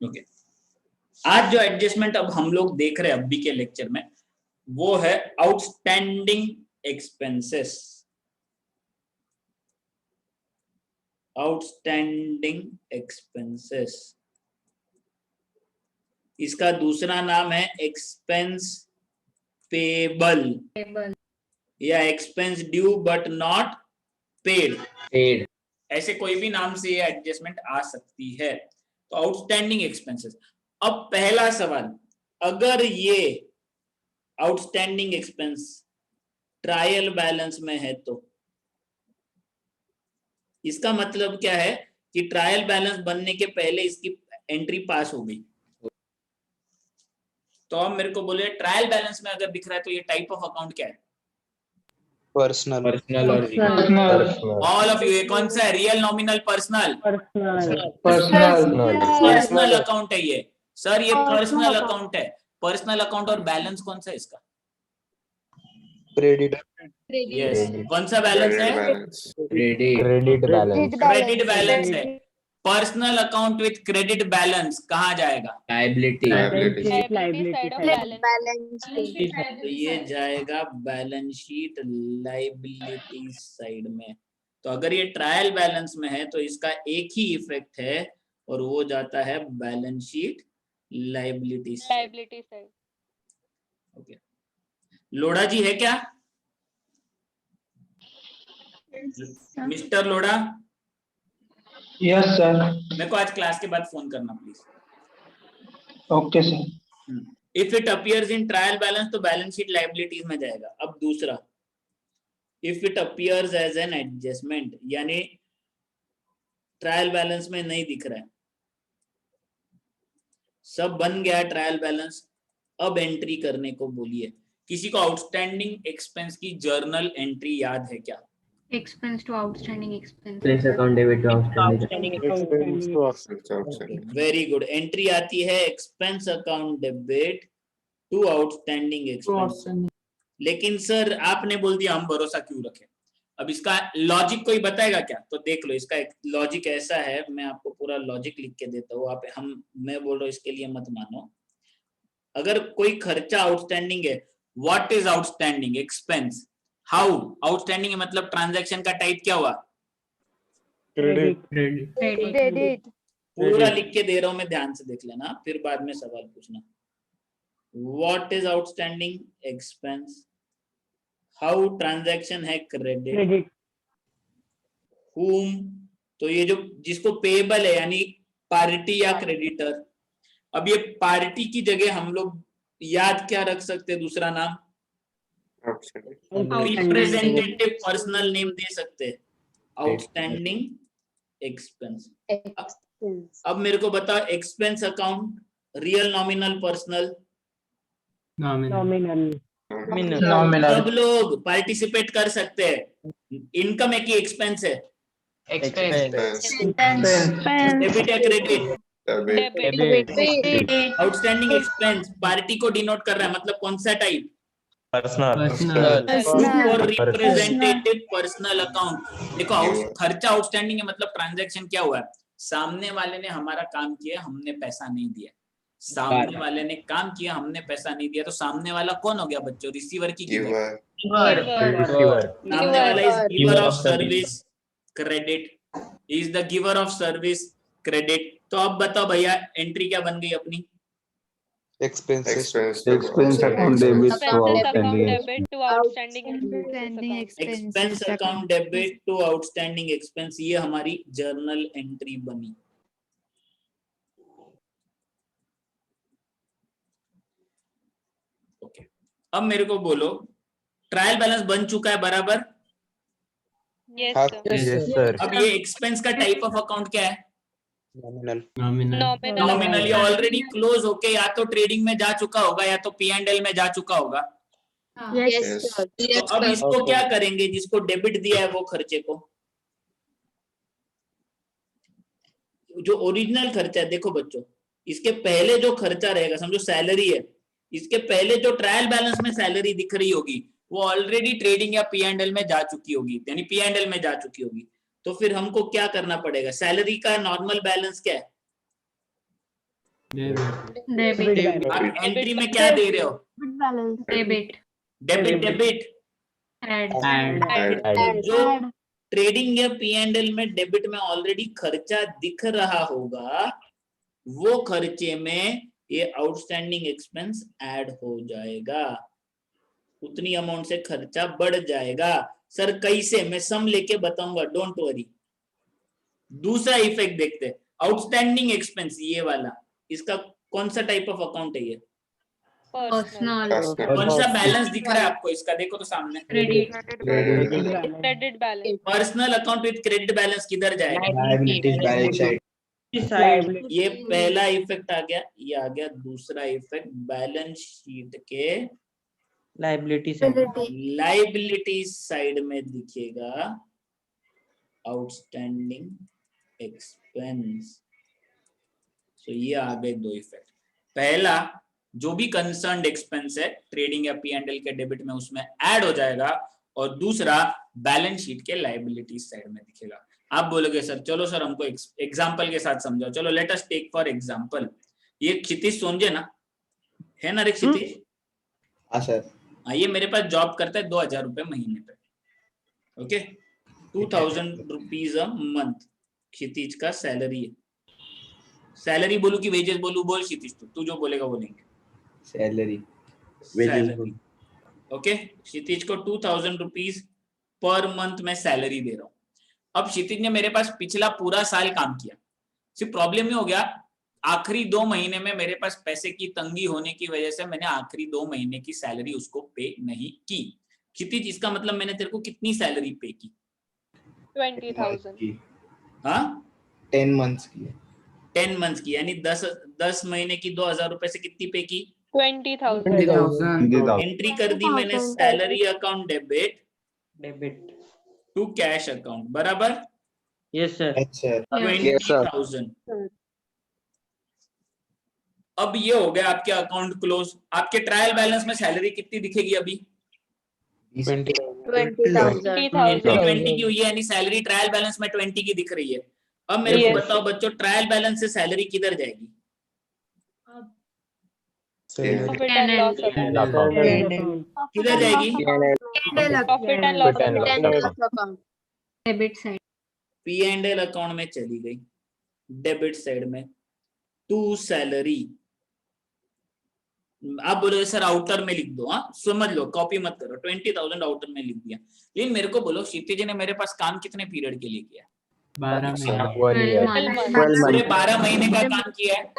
Okay, आज जो adjustment अब हम लोग देख रहे हैं अभी के लेक्चर में, वो है आउटस्टैंडिंग एक्सपेंसेस। आउटस्टैंडिंग एक्सपेंसेस, इसका दूसरा नाम है एक्सपेंस पेबल या expense due but not paid. ऐसे कोई भी नाम से ये एडजस्टमेंट आ सकती है। तो आउटस्टैंडिंग एक्सपेंसेस। अब पहला सवाल, अगर ये आउटस्टैंडिंग एक्सपेंस ट्रायल बैलेंस में है तो इसका मतलब क्या है कि ट्रायल बैलेंस बनने के पहले इसकी एंट्री पास हो गई। तो अब मेरे को बोले ट्रायल बैलेंस में अगर दिख रहा है तो ये टाइप ऑफ अकाउंट क्या है? पर्सनल। ऑल ऑफ यू, ये कौन सा है? Real, nominal, personal? Personal. Personal account है ये सर, ये पर्सनल अकाउंट है। पर्सनल अकाउंट और बैलेंस कौन सा है इसका? क्रेडिट। यस, कौन सा बैलेंस है? क्रेडिट बैलेंस है। Personal account with credit balance कहाँ जाएगा? Liability side of balance. तो ये जाएगा बैलेंस शीट लायबिलिटी साइड में। तो अगर ये ट्रायल बैलेंस में है तो इसका एक ही इफेक्ट है और वो जाता है balance sheet liability side. Okay, Lodha ji है क्या? मिस्टर लोढ़ा? Yes sir. मेरे को आज क्लास के बाद फोन करना please. Okay sir. If it appears in trial balance तो बैलेंस शीट लायबिलिटीज में जाएगा। अब दूसरा, if it appears as an adjustment, यानी ट्रायल बैलेंस में नहीं दिख रहा है, सब बन गया ट्रायल बैलेंस, अब एंट्री करने को बोलिए। किसी को आउटस्टैंडिंग एक्सपेंस की जर्नल एंट्री याद है क्या? Expense to outstanding expense. Expense account debit to outstanding. Very good, entry आती है expense account debit to outstanding expense. लेकिन सर आपने बोल दिया, हम भरोसा क्यों रखें? अब इसका लॉजिक कोई बताएगा क्या? तो देख लो, इसका एक लॉजिक ऐसा है, मैं आपको पूरा लॉजिक लिख के देता हूँ, आप मैं बोल रहा हूँ इसके लिए मत मानो। अगर कोई खर्चा आउटस्टैंडिंग है, what is outstanding expense? How outstanding है, मतलब ट्रांजैक्शन का टाइप क्या हुआ? क्रेडिट। पूरा लिख के दे रहा हूं मैं, ध्यान से देख लेना, फिर बाद में सवाल पूछना। What is outstanding expense? How transaction है क्रेडिट। whom, तो ये जो जिसको पेबल है यानी पार्टी या क्रेडिटर। अब ये पार्टी की जगह हम लोग याद क्या रख सकते हैं? दूसरा नाम रिप्रेजेंटेटिव पर्सनल नेम दे सकते हैं, आउटस्टैंडिंग एक्सपेंस। अब मेरे को बताओ, expense account real, nominal, personal? Nominal. सब लोग पार्टिसिपेट कर सकते हैं। इनकम है कि एक्सपेंस है? डेबिट या क्रेडिट? आउटस्टैंडिंग एक्सपेंस पार्टी को डिनोट कर रहा है, मतलब कौन सा टाइप? Representative personal account. देखो, खर्चा आउटस्टैंडिंग है, मतलब ट्रांजैक्शन क्या हुआ है? सामने वाले ने हमारा काम किया, हमने पैसा नहीं दिया। सामने वाले ने काम किया, हमने पैसा नहीं दिया, तो सामने वाला कौन हो गया बच्चों? रिसीवर की गिवर। सामने वाला is giver of service credit, is the giver of service credit. तो अब बताओ भैया, एंट्री क्या बन गई अपनी? Expense account debit to outstanding expense account debit to outstanding expense, ये हमारी जर्नल एंट्री बनी। ओके, अब मेरे को बोलो, ट्रायल बैलेंस बन चुका है बराबर? Yes sir. अब ये एक्सपेंस का टाइप ऑफ अकाउंट क्या है? नॉमिनल। नॉमिनली ऑलरेडी क्लोज होके या तो ट्रेडिंग में जा चुका होगा या तो P&L में जा चुका होगा। तो अब इसको क्या करेंगे? जिसको डेबिट दिया है वो खर्चे को, जो ओरिजिनल खर्चा है, देखो बच्चों, इसके पहले जो खर्चा रहेगा, समझो सैलरी है, इसके पहले जो ट्रायल बैलेंस में सैलरी दिख रही होगी वो ऑलरेडी ट्रेडिंग या P&L में जा चुकी होगी, यानी P&L में जा चुकी होगी। तो फिर हमको क्या करना पड़ेगा? सैलरी का नॉर्मल बैलेंस क्या है? Debit. आप एंट्री में क्या दे रहे हो? Debit. Debit debit Add. जो ट्रेडिंग या P&L में डेबिट में ऑलरेडी खर्चा दिख रहा होगा, वो खर्चे में ये आउटस्टैंडिंग एक्सपेंस ऐड हो जाएगा, उतनी अमाउंट से खर्चा बढ़ जाएगा। सर कैसे? मैं सम लेके बताऊंगा, डोंट वरी। दूसरा इफेक्ट देखते हैं, आउटस्टैंडिंग एक्सपेंस, ये वाला, इसका कौन सा टाइप ऑफ अकाउंट है ये? Personal. कौन सा बैलेंस दिख रहा है आपको इसका? देखो तो सामने, Credit. Credit balance. Personal account with credit balance किधर जाएगा? Liabilities balance sheet. ये पहला इफेक्ट आ गया, ये आ गया दूसरा इफेक्ट, बैलेंस शीट के लाइबिलिटी साइड में दिखेगा आउटस्टैंडिंग एक्सपेंस। तो ये आ गए दो इफेक्ट। पहला, जो भी कंसर्न्ड एक्सपेंस है ट्रेडिंग या P&L के डेबिट में, उसमें ऐड हो जाएगा, और दूसरा बैलेंस शीट के लाइबिलिटी साइड में दिखेगा। आप बोलोगे सर चलो सर हमको एग्जांपल के साथ समझाओ। चलो let us take for example, ये क्षितिज सोंजे ना, है ना रे क्षितिज? हाँ सर। हाँ, ये मेरे पास जॉब करता है 2000 रुपए महीने पे, ओके, 2000 रुपीज अ मंथ क्षितिज का सैलरी है। सैलरी बोलू कि वेजेस बोलू? बोल क्षितिज, तू जो बोलेगा बोलेंगे। सैलरी। Salary, okay. क्षितिज को 2000 रुपीज पर मंथ में सैलरी दे रहा हूँ। अब क्षितिज ने मेरे पास पिछला पूरा साल काम किया, सिर्फ प्रॉब्लम ये हो गया आखिरी 2 महीने में मेरे पास पैसे की तंगी होने की वजह से मैंने आखिरी 2 महीने की सैलरी उसको पे नहीं की। क्षितिज, इसका मतलब मैंने तेरे को कितनी सैलरी पे की? 20,000। हाँ, 10 months की। 10 मंथ्स की, यानी 10 महीने की 2000 रुपए से कितनी पे की? 20,000। एंट्री कर दी मैंने salary account debit to cash account, बराबर? Yes sir. अच्छा। 20,000। अब ये हो गया आपके अकाउंट क्लोज। आपके ट्रायल बैलेंस में सैलरी कितनी दिखेगी अभी? 20 की हुई है, यानी सैलरी ट्रायल बैलेंस में 20 की दिख रही है। अब मेरे को बताओ बच्चों, ट्रायल बैलेंस से सैलरी किधर जाएगी? प्रॉफिट एंड लॉस किधर जाएगी? Profit and loss account. Debit side. P&L account में चली गई, डेबिट साइड में टू सैलरी। आप बोलोगे सर आउटर में लिख दो, हाँ समझ लो, कॉपी मत करो, 20,000 आउटर में लिख दिया। लेकिन मेरे को बोलो क्षितिज ने मेरे पास काम कितने पीरियड के लिए किया? 12 पूरे 12 महीने का काम किया है।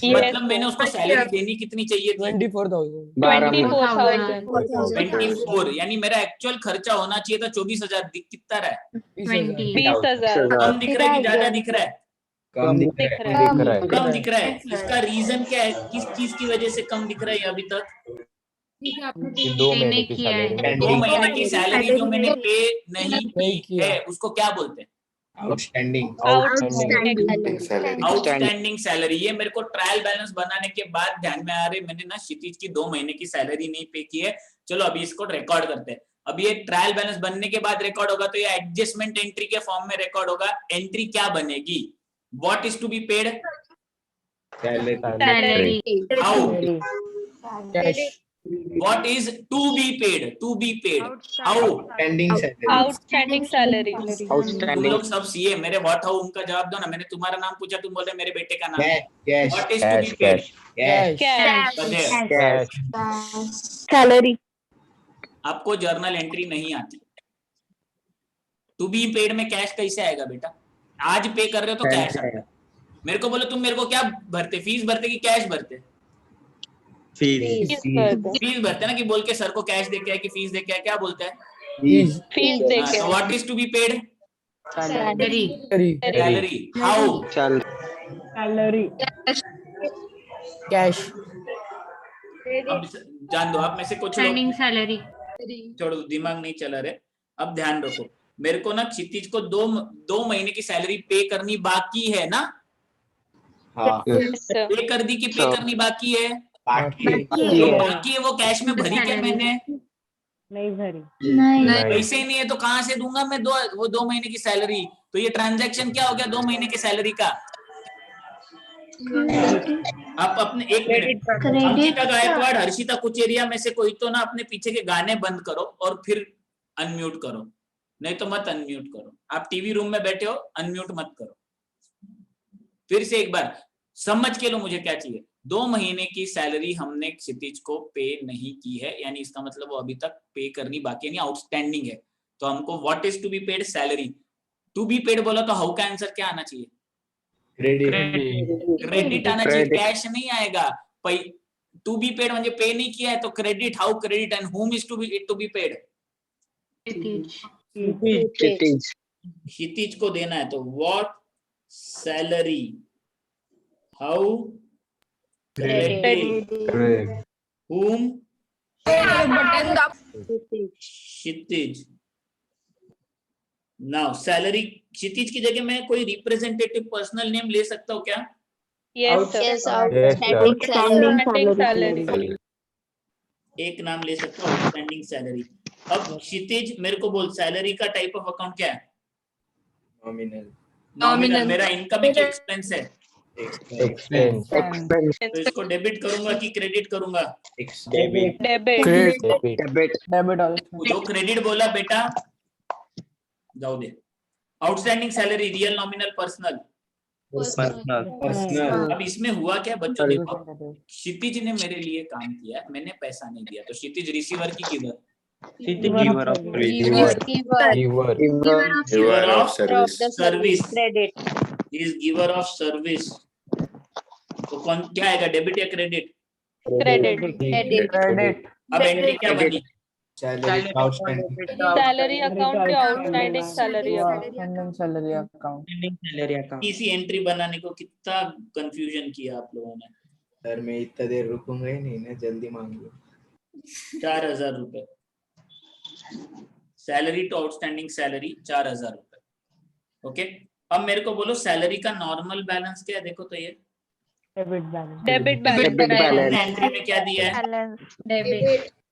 मतलब मैंने उसको सैलरी देनी कितनी चाहिए थी? 24,000। 24, यानी मेरा एक्चुअल खर्चा होना चाहिए था 24,000। कितना रहा है? 20. 20,000। कम दिख रहा है कि ज्यादा दिख रहा है? कम दिख दिख रहा रहा है। है। कम दिख रहा है। इसका रीजन क्या है? किस चीज की वजह से कम दिख रहा है अभी तक? 2 महीने की सैलरी। 2 महीने की सैलरी जो मैंने पे नहीं की है उसको क्या बोलते हैं? आउटस्टैंडिंग। Outstanding salary. ये मेरे को ट्रायल बैलेंस बनाने के बाद ध्यान में आ रही, मैंने ना क्षितिज की 2 महीने की सैलरी नहीं पे की है। चलो अभी इसको रिकॉर्ड करते हैं। अब ये ट्रायल बैलेंस बनने के बाद रिकॉर्ड होगा तो ये एडजस्टमेंट एंट्री के फॉर्म में रिकॉर्ड होगा। एंट्री क्या बनेगी? What is to be paid? Salary. How? What is to be paid? To be paid. How? Outstanding salary. तुम लोग सब सीए, मेरे व्हाट हाउ उनका जवाब दो ना। मैंने तुम्हारा नाम पूछा, तुम बोले मेरे बेटे का नाम। What is to be paid? Salary. आपको जर्नल एंट्री नहीं आती। टू बी पेड में कैश कैसे आएगा बेटा? आज पे कर रहे हो तो कैश आता है। मेरे को बोलो तुम मेरे को क्या भरते? फीस भरते कि कैश भरते? फीस भरते ना, कि बोल के सर को कैश दे के आए कि फीस दे के आए, क्या बोलते हैं? फीस दे के। What is to be paid? Salary. Salary. How? Cash. अब जान दो, आप में से कुछ लोग Standing salary. छोड़ो, दिमाग नहीं चला रहे। अब ध्यान रखो, मेरे को ना क्षितिज को 2 महीने की सैलरी पे करनी बाकी है ना? हाँ। पे कर दी कि पे करनी बाकी है? बाकी है। वो कैश में भरी क्या मैंने? नहीं भरी। पैसे ही नहीं है तो कहां से दूंगा मैं वो 2 महीने की सैलरी? तो ये ट्रांजैक्शन क्या हो गया 2 महीने की सैलरी का? आप अपने एक मिनट, अंकिता गायकवाड़, हर्षिता कुचेरिया में से कोई तो ना अपने पीछे के गाने बंद करो और फिर अनम्यूट करो, नहीं तो मत अनम्यूट करो। आप टीवी रूम में बैठे हो, अनम्यूट मत करो। फिर से एक बार समझ के लो मुझे क्या चाहिए। 2 महीने की सैलरी हमने क्षितिज को पे नहीं की है, यानी इसका मतलब वो अभी तक पे करनी बाकी नहीं, आउटस्टैंडिंग है। तो हमको what is to be paid, salary. To be paid बोला तो हाउ का आंसर क्या आना चाहिए? क्रेडिट आना चाहिए, कैश नहीं आएगा। टू बी पेड म्हणजे पे नहीं किया है तो credit, how credit, and whom is to be paid? Kshitij को देना है तो what salary, how credit, whom Kshitij. Now salary, Kshitij की जगह मैं कोई रिप्रेजेंटेटिव पर्सनल नेम ले सकता हूँ क्या? Yes, sir. Outstanding salary. एक नाम ले सकता हूँ, आउटस्टैंडिंग सैलरी। अब क्षितिज मेरे को बोल, सैलरी का टाइप ऑफ अकाउंट क्या है? नॉमिनल। मेरा इनकमिंग एक्सपेंस है, तो इसको डेबिट करूंगा कि क्रेडिट करूंगा? Debit. जो क्रेडिट बोला बेटा जाओ दे। Outstanding salary, real, nominal, personal? अब इसमें हुआ क्या बच्चों, देखो क्षितिज ने मेरे लिए काम किया, मैंने पैसा नहीं दिया, तो क्षितिज रिसीवर की giver? Giver of service, is giver of service. तो कौन क्या आएगा, डेबिट या क्रेडिट? Credit. अब एंट्री क्या बनी? सैलरी आउटस्टैंडिंग, Salary account के outstanding salary account. इसी एंट्री बनाने को कितना कंफ्यूजन किया आप लोगों ने। सर मैं इतना देर रुकूंगा ही नहीं ना, जल्दी मांग लो। 4000 रुपए सैलरी टू आउटस्टैंडिंग सैलरी, 4000 रुपए। ओके, अब मेरे को बोलो सैलरी का नॉर्मल बैलेंस क्या है? देखो तो ये Debit balance. एंट्री में क्या दिया है?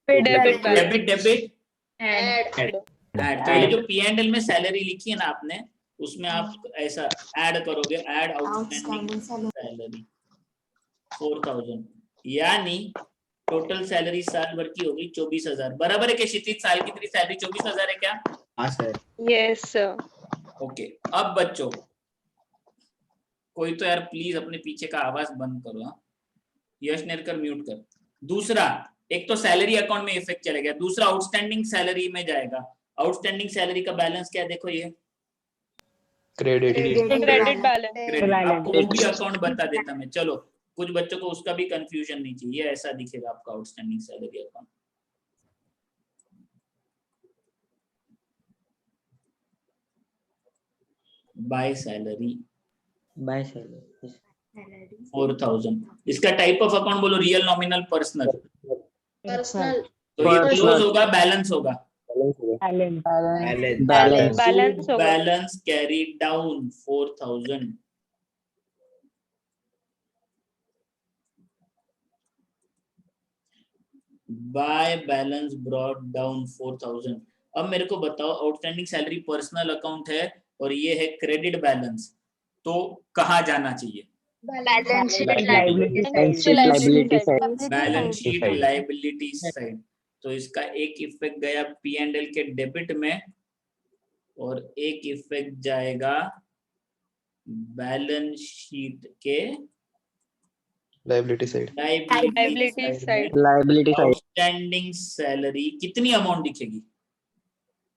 Debit debit add add. तो ये जो P&L में सैलरी लिखी है ना आपने, उसमें आप ऐसा ऐड करोगे, ऐड आउटस्टैंडिंग सैलरी 4000, यानी टोटल सैलरी साल भर की होगी 24000। बराबर है कि क्षितिज, साल की तेरी सैलरी 24000 है क्या? हाँ सर। Yes, sir. ओके, अब बच्चों कोई तो यार प्लीज अपने पीछे का आवाज बंद करो। हाँ, यश नेरकर म्यूट कर। दूसरा, एक तो सैलरी अकाउंट में इफेक्ट चलेगा, दूसरा आउटस्टैंडिंग सैलरी में जाएगा। आउटस्टैंडिंग सैलरी का बैलेंस क्या है? देखो ये क्रेडिट Credit balance. क्रेडिट। आपको वो भी अकाउंट बता देता मैं, चलो कुछ बच्चों को उसका भी कंफ्यूजन नहीं चाहिए, ऐसा दिखेगा आपका outstanding salary account. By salary 4000, इसका टाइप ऑफ अकाउंट बोलो, रियल, नॉमिनल, पर्सनल? तो ये क्लोज होगा, बैलेंस होगा? Balance होगा. Balance carry down 4000। By balance brought down 4000। अब मेरे को बताओ, आउटस्टैंडिंग सैलरी पर्सनल अकाउंट है और ये है क्रेडिट बैलेंस, तो कहाँ जाना चाहिए? Balance sheet. Balance sheet liability side. तो इसका एक इफेक्ट गया P&L के डेबिट में और एक इफेक्ट जाएगा बैलेंस शीट के liability side. Liability side. Outstanding salary कितनी अमाउंट दिखेगी?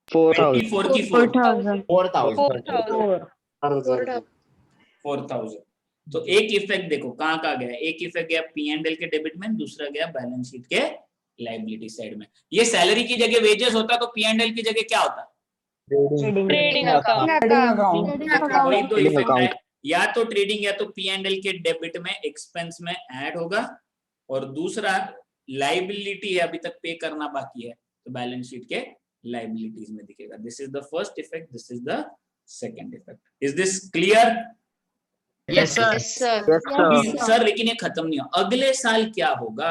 24 की 4000। तो एक इफेक्ट देखो कहाँ कहाँ गया, एक इफेक्ट गया P&L के डेबिट में, दूसरा गया बैलेंस शीट के लायबिलिटी साइड में। ये सैलरी की जगह वेजेस होता तो P&L की जगह क्या होता? Trading account. वही दो इफेक्ट है, या तो ट्रेडिंग या तो P&L के डेबिट में एक्सपेंस में ऐड होगा, और दूसरा लायबिलिटी है अभी तक पे करना बाकी है, तो बैलेंस शीट के लायबिलिटीज में दिखेगा। This is the first effect, this is the second effect. Is this clear? Yes, sir. Sir लेकिन ये खत्म नहीं हो, अगले साल क्या होगा?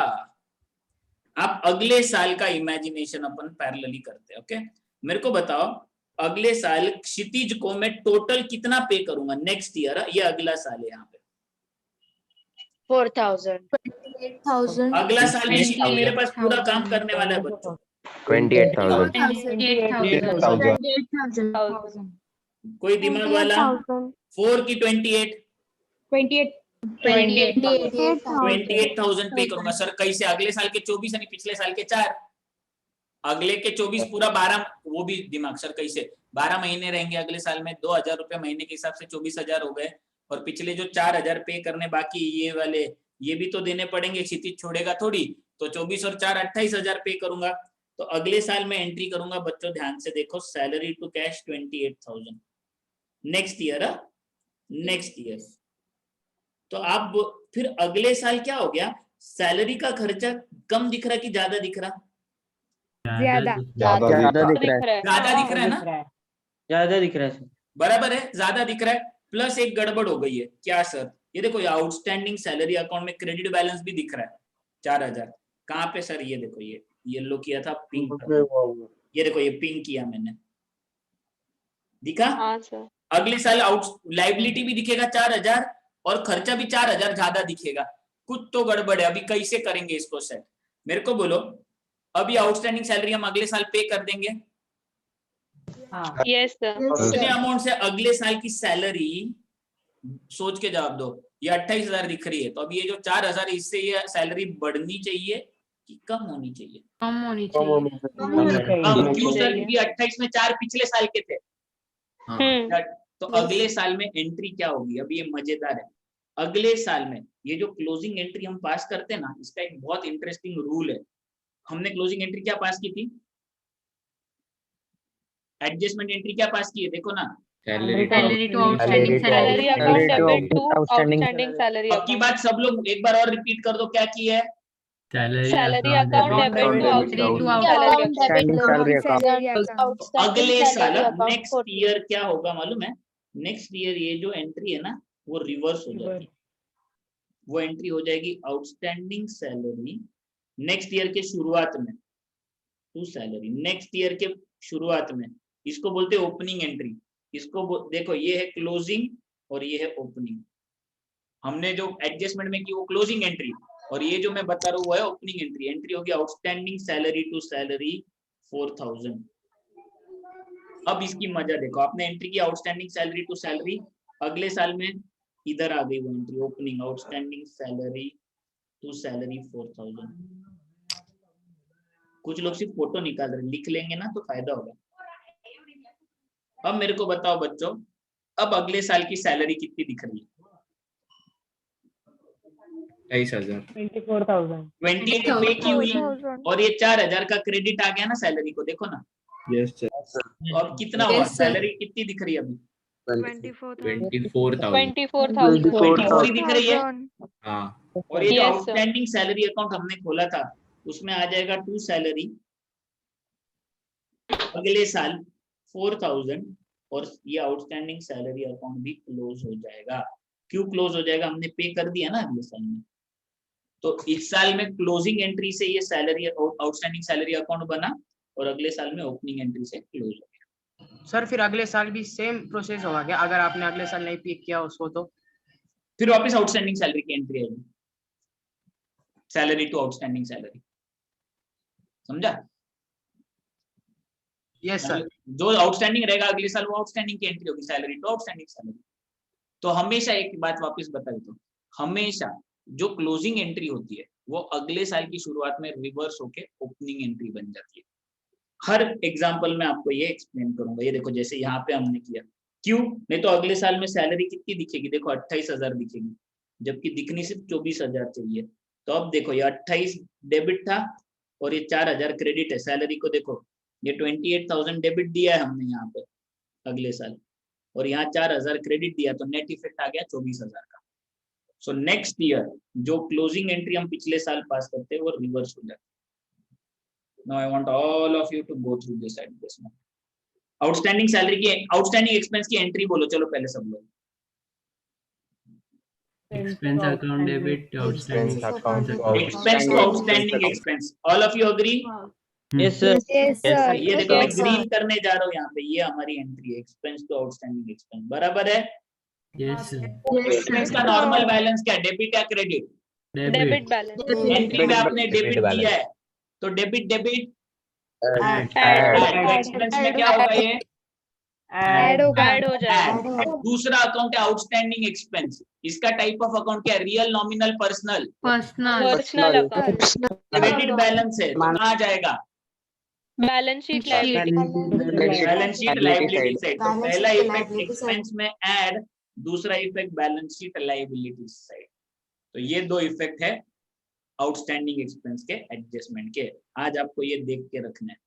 आप अगले साल का इमेजिनेशन अपन पैरेलली करते हैं। ओके, मेरे को बताओ अगले साल क्षितिज को मैं टोटल कितना पे करूंगा नेक्स्ट ईयर? ये अगला साल है यहाँ पे, 4,000. 28,000. अगला साल भी मेरे पास पूरा काम करने वाला है बच्चों। 28,000 28,000. कोई दिमाग वाला? 4 की 28, 28,000 पे करूंगा सर। कैसे? अगले साल के 24 यानी पिछले साल के 4, अगले के 24 पूरा 12, वो भी दिमाग सर कैसे? 12 महीने रहेंगे अगले साल में, 2,000 रुपए महीने के हिसाब से 24,000 हो गए, और पिछले जो 4,000 पे करने बाकी ये वाले, ये भी तो देने पड़ेंगे, क्षितिज छोड़ेगा थोड़ी, तो 24 और 4 28,000 पे करूंगा। तो अगले साल में एंट्री करूंगा बच्चों, ध्यान से देखो, salary to cash 28,000 next year. Next year तो आप फिर अगले साल क्या हो गया? सैलरी का खर्चा कम दिख रहा कि ज्यादा दिख रहा? ज्यादा ज्यादा दिख रहा है. ज्यादा दिख रहा है ना? ज्यादा दिख रहा है सर. बराबर है, ज्यादा दिख रहा है। प्लस एक गड़बड़ हो गई है। क्या सर? ये देखो, ये आउटस्टैंडिंग सैलरी अकाउंट में क्रेडिट बैलेंस भी दिख रहा है 4,000। कहाँ पे सर? ये देखो, ये येलो किया था, पिंक, ये देखो, ये पिंक किया मैंने, दिखा? हाँ सर. अगले साल लाइबिलिटी भी दिखेगा 4,000 और खर्चा भी 4,000 ज्यादा दिखेगा। कुछ तो गड़बड़ है। अभी कैसे करेंगे इसको सेट? मेरे को बोलो। अभी आउटस्टैंडिंग सैलरी हम अगले साल पे कर देंगे। Yes sir. कितने अमाउंट से अगले साल की सैलरी? सोच के जवाब दो। ये 28,000 दिख रही है, तो अभी ये जो 4,000 इससे ये सैलरी बढ़नी चाहिए कि कम होनी चाहिए? कम होनी चाहिए. कम। क्यों सर? क्योंकि 28 में 4 पिछले साल के थे। तो अगले साल में एंट्री क्या होगी? अभी ये मजेदार है। अगले साल में ये जो क्लोजिंग एंट्री हम पास करते हैं ना, इसका एक बहुत इंटरेस्टिंग रूल है। हमने क्लोजिंग एंट्री क्या पास की थी? एडजस्टमेंट एंट्री क्या पास की है? देखो ना, salary to outstanding Salary account debit to outstanding salary पक्की account. बात सब लोग एक बार और रिपीट कर दो, क्या की है? Salary account debit to outstanding salary salary account. account. अगले साल salary account नेक्स्ट 40. ईयर क्या होगा मालूम है? नेक्स्ट ईयर ये जो एंट्री है ना, वो रिवर्स हो जाएगी। वो एंट्री हो जाएगी आउटस्टैंडिंग सैलरी नेक्स्ट ईयर के शुरुआत में टू सैलरी। नेक्स्ट ईयर के शुरुआत में इसको बोलते हैं ओपनिंग एंट्री। इसको देखो, ये है क्लोजिंग और ये है ओपनिंग। हमने जो एडजस्टमेंट में की वो क्लोजिंग एंट्री, और ये जो मैं बता रहा हूँ वो है ओपनिंग एंट्री। एंट्री होगी आउटस्टैंडिंग सैलरी टू सैलरी 4,000। अब इसकी मजा देखो, आपने एंट्री की आउटस्टैंडिंग सैलरी टू सैलरी, अगले साल में इधर आ गई वो entry, opening outstanding salary to salary 4,000। कुछ लोग सिर्फ फोटो निकाल रहे, लिख लेंगे ना तो फायदा होगा। अब मेरे को बताओ बच्चों, अब अगले साल की सैलरी कितनी दिख रही है? 28,000। 28 पे की हुई, और ये 4,000 का क्रेडिट आ गया ना सैलरी को, देखो ना। Yes sir. अब कितना हुआ? Yes, sir. सैलरी कितनी दिख रही है अभी? 24,000। 24,000. दिख रही है। हाँ। और ये जो Yes, sir. Outstanding salary account हमने खोला था, उसमें आ जाएगा टू सैलरी अगले साल 4,000, और ये आउटस्टैंडिंग सैलरी अकाउंट भी क्लोज हो जाएगा। क्यों क्लोज हो जाएगा? हमने पे कर दिया ना अगले साल में। तो इस साल में क्लोजिंग एंट्री से ये सैलरी आउटस्टैंडिंग सैलरी अकाउंट बना, और अगले साल में ओपनिंग एंट्री से क्लोज हो गया। सर फिर अगले साल भी सेम प्रोसेस होगा क्या? अगर आपने अगले साल नहीं पिक किया उसको तो फिर वापस आउटस्टैंडिंग सैलरी की एंट्री आएगी, सैलरी टू आउटस्टैंडिंग सैलरी। समझा? Yes sir. जो आउटस्टैंडिंग रहेगा अगले साल वो आउटस्टैंडिंग की एंट्री होगी, सैलरी टू आउटस्टैंडिंग सैलरी। तो हमेशा एक बात वापस बता देता हूँ, हमेशा जो क्लोजिंग एंट्री होती है वो अगले साल की शुरुआत में रिवर्स होके ओपनिंग एंट्री बन जाती है। हर एग्जांपल में आपको ये एक्सप्लेन करूंगा। ये देखो, जैसे यहाँ पे हमने किया, क्यों? नहीं तो अगले साल में सैलरी कितनी दिखेगी? देखो 28,000 दिखेगी, जबकि दिखनी सिर्फ 24,000 चाहिए। तो अब देखो, ये 28 डेबिट था और ये 4,000 क्रेडिट है। सैलरी को देखो, ये 28,000 डेबिट दिया है हमने यहाँ पे अगले साल, और यहाँ 4,000 क्रेडिट दिया, तो नेट इफेक्ट आ गया 24,000 का। सो नेक्स्ट ईयर जो क्लोजिंग एंट्री हम पिछले साल पास करते हैं वो रिवर्स हो जाती है। Now I want all of you to go through this adjustment. Outstanding salary की, आउटस्टैंडिंग एक्सपेंस की एंट्री बोलो, चलो पहले सब लोग। Expense account debit outstanding expense to outstanding expense. All of you agree? Yes sir. ये देखो, मैं Yes, sir. ग्रीन करने जा रहा हूँ यहाँ पे, ये हमारी एंट्री है, एक्सपेंस टू आउटस्टैंडिंग एक्सपेंस। बराबर है? Yes, sir. एक्सपेंस का नॉर्मल बैलेंस क्या, डेबिट या क्रेडिट? डेबिट बैलेंस एंट्री में आपने डेबिट Debit दिया है तो डेबिट डेबिट ऐड एक्सपेंस में क्या होगा ये? ऐड होगा ऐड हो जाएगा Add. दूसरा अकाउंट है आउटस्टैंडिंग एक्सपेंस, इसका टाइप ऑफ अकाउंट क्या है? Real, nominal, personal? Personal personal account credit balance है तो कहाँ जाएगा? Balance sheet liability balance sheet liability side. तो पहला इफेक्ट एक्सपेंस में ऐड, दूसरा effect balance sheet liability side. तो ये दो इफेक्ट है आउटस्टैंडिंग एक्सपेंस के एडजस्टमेंट के। आज आपको ये देख के रखना है।